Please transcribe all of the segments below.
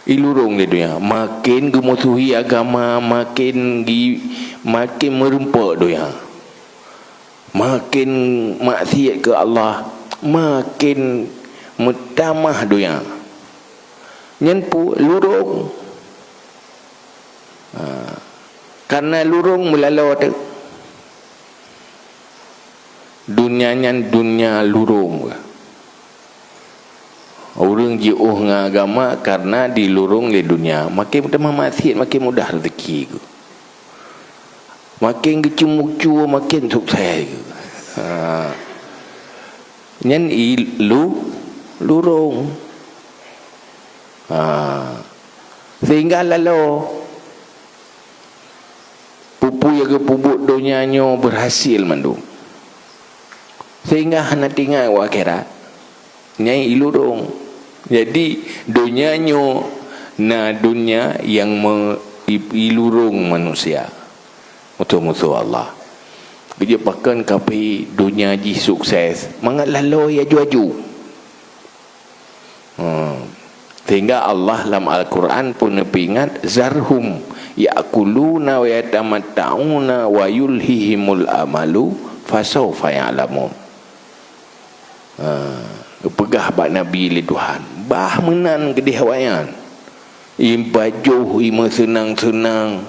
ilurung di dunia, makin gemusuhi agama, makin merempak dunia, makin maksiat ke Allah, makin mutamah dunia. Nyenpu lurung, karena lurung melalau tu dunia nyan dunia lurung. Orang jauh dengan agama karena dilurung di dunia, makin mudah maksiat, makin mudah rezeki. Makin kecumucu, makin sukses. Nyen lurung. Sehingga lalu pupu yang pupuk dunianya berhasil mandung. Sehingga hana tinggal akhirat nyai ilurung. Jadi dunianya dunia yang ilurung manusia musuh-musuh Allah. Kerja pakan kapi dunia ji sukses, mangat lalu ya juaju. Sehingga Allah dalam Al-Quran pun ingat, zarhum ya'kuluna wa yatamatta'una wa yulhihimul amalu fasawfa ya'lamun. Pegah bak Nabi li Tuhan, bah menan ke dihawayan, ibajuh ima senang-senang,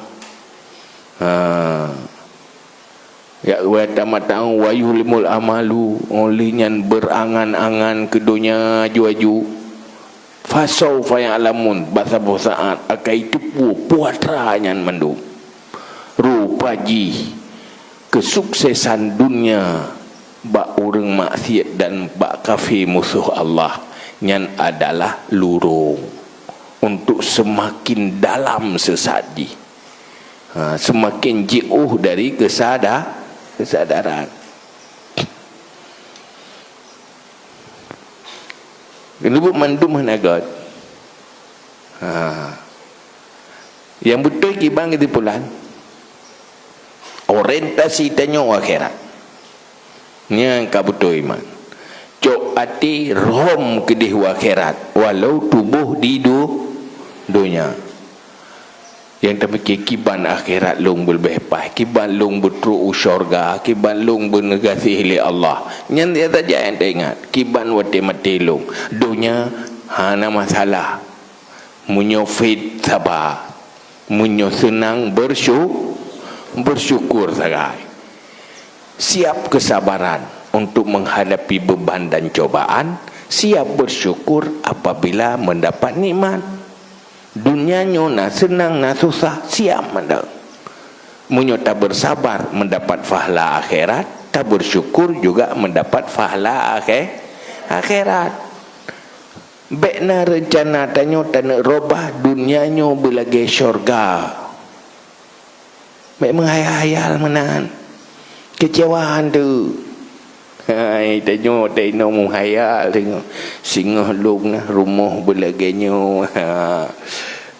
ya wa tamata'u wa yulimul amalu, olehnya berangan-angan ke dunia juaju, fasawfa ya'lamun, bahasa-bahasaan akai tupu puatranya mendung rupaji kesuksesan dunia bak orang maksiat dan bak kafir musuh Allah yang adalah lurung untuk semakin dalam sesadi, semakin jauh dari kesadaran. Kenapa mandum hanagat? Yang betul kibang itu pulan orientasi tanya akhirat. Yang kabuto iman cok ati rom kedih akhirat walau tubuh di dunia. Yang terpikir kiban akhirat long berbehpah, kiban long bertru'u syurga, kiban long bernegasi oleh Allah. Yang dia saja yang ingat kiban wate mati long dunia hana masalah, munyo fit sabar, munyo senang bersyukur sagai. Siap kesabaran untuk menghadapi beban dan cobaan, siap bersyukur apabila mendapat nikmat. Dunianya nak senang nak susah, siap mendak. Munyo tak bersabar mendapat pahala akhirat, tak bersyukur juga mendapat pahala akhirat. Bekna rencana tanyo tak robah dunianya belagi syurga. Mek menghayal menan. Kecewaan tu. Hai tanyo menghayal tengok singgah long nah rumah belaganya.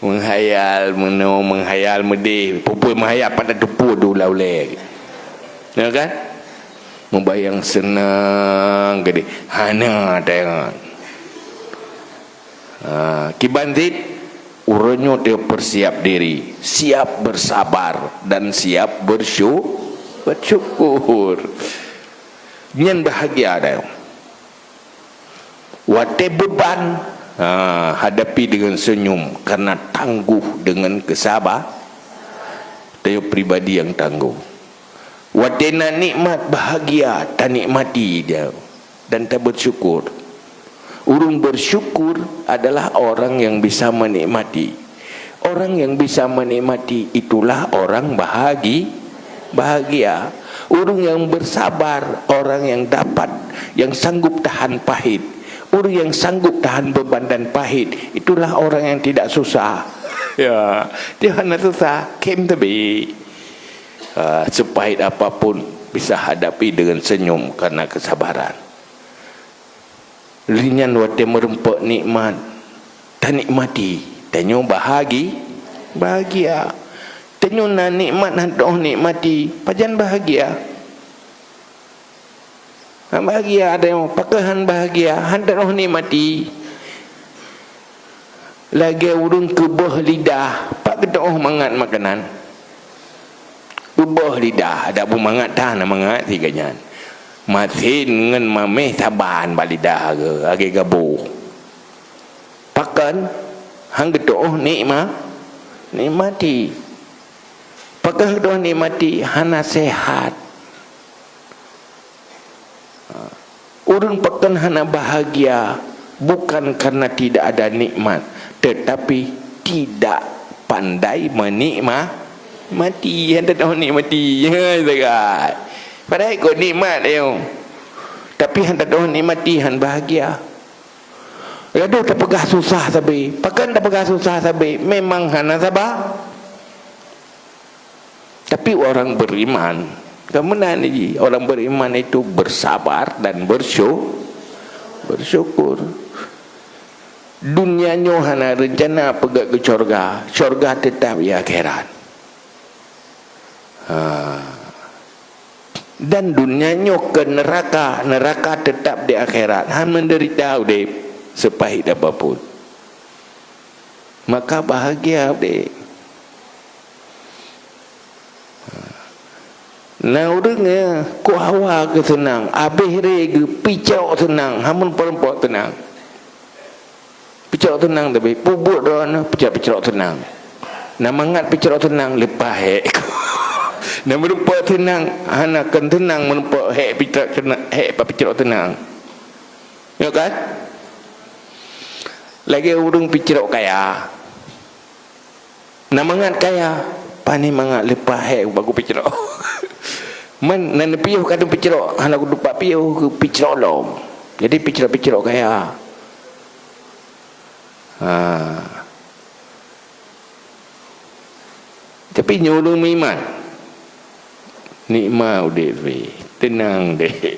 Menghayal medih pupui menghayal pada tupu dulu laulek. Ya kan? Membayang senang gede. Hana tengok. Kibantit urunyo dia persiap diri, siap bersabar dan siap bersyukur. Nyen bahagia dah. Wate beban hadapi dengan senyum karena tangguh dengan kesabar. Dia pribadi yang tangguh. Wate nak nikmat bahagia tak nikmati dia dan tak bersyukur. Orang bersyukur adalah orang yang bisa menikmati. Orang yang bisa menikmati itulah orang bahagia. Orang yang bersabar, orang yang dapat, yang sanggup tahan pahit, orang yang sanggup tahan beban dan pahit, itulah orang yang tidak susah. Ya, dia hanya susah, kem tapi sepahit apapun bisa hadapi dengan senyum karena kesabaran. Linyan wate merempak nikmat, tak nikmati, tanyo bahagia. Tenyo na nikmat hendak nikmati, pajan bahagia. Bahagia ada yang pakahan bahagia, hendak nikmati. lagi urung kebah lidah pak kedoh mangat makanan kebah lidah ada pun mangat dah nak mangat tiganya matin ngan mameh taban bak lidah ke agi gabuh pakan hang kedoh nikmati pakan kedoh nikmati hana sehat urang pakan hana bahagia bukan karena tidak ada nikmat tetapi tidak pandai menikmati yang tak tahu nikmati ya padahal ikut nikmat dia tapi han tak tahu nikmati han bahagia gaduh tak pegah susah sabi pakan tak pegah susah sabi memang hana sabar tapi orang beriman kemudian ni orang beriman itu bersabar dan bersyukur. Dunianya hana rencana pergi ke syurga tetap di akhirat. Dan dunianya ke neraka tetap di akhirat. Han menderita udip sepahit apapun. Maka bahagia udip. Nah orangnya ku hawa ke senang habis rega picau senang hamun perempuan tenang picau tenang tapi pubuk doana picau tenang nak mangat picau tenang lepas hek nak merempuan tenang hanakan tenang merempuan hek picau tenang ya kan lagi urang picau kaya nak mangat kaya pani mangat lepas hek bagu picau man nan piuh kadang picerok hana aku dupak piuh ke picerok lom jadi picerok kaya tapi nyolong iman nikmat udip tenang deh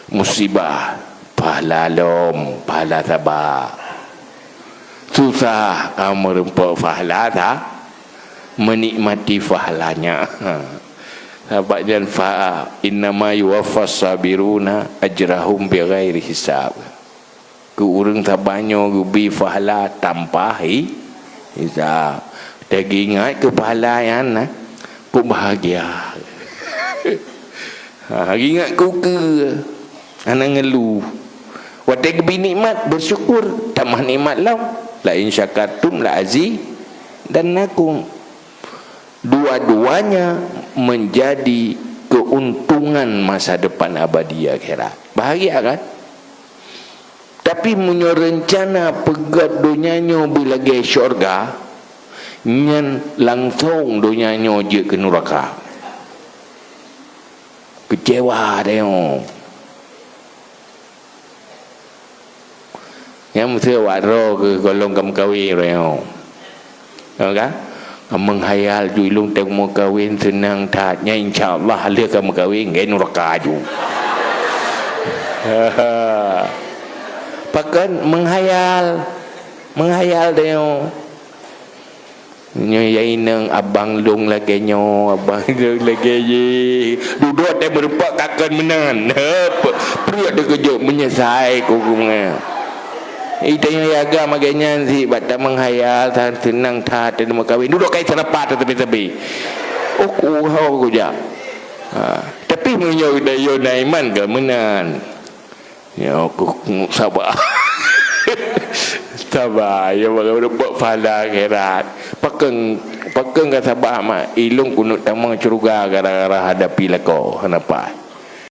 musibah pahala lom pahala sabar susah kamu rempok pahala tak menikmati pahalanya sahabat dan fa'a innama yuwaffas sabiruna ajrahum bighairi hisab ke urang tabanyo gubi pahala tanpa hisab dagi ingat ke pahala yang ku bahagia ingat ku ke ana ngeluh wadai gebi nikmat bersyukur tambah nikmat lau la in syakartum la azi dan nakum dua-duanya menjadi keuntungan masa depan abadi akhirat. Bahagia kan? Tapi punya rencana pegat dunianya bila ke syurga nyan langsung dunianya je ke neraka. Kecewa dia. Yang mesti waro ke golong kam kawin dia. Kan? Menghayal julung temu kawin senang tatnya insyaallah dia kamu kawin ngai neraka ju. Pakan menghayal dia. Nyai nang abang long lagi nyo abang long lagi ye duduk dia merupak kakan menan perut dia kejut menyesai kukumnya itu yang yaga maganya si bata menghayal tan tenang tat dan makawin duduk kai serapat tepi-tepi aku hau aku ja tapi menyo dayo naiman ke menan ya aku sabar sabar ya baru dapat pahala akhirat pakeng ka sabar mak ilung kunut tamang curga gara-gara hadapi lako kenapa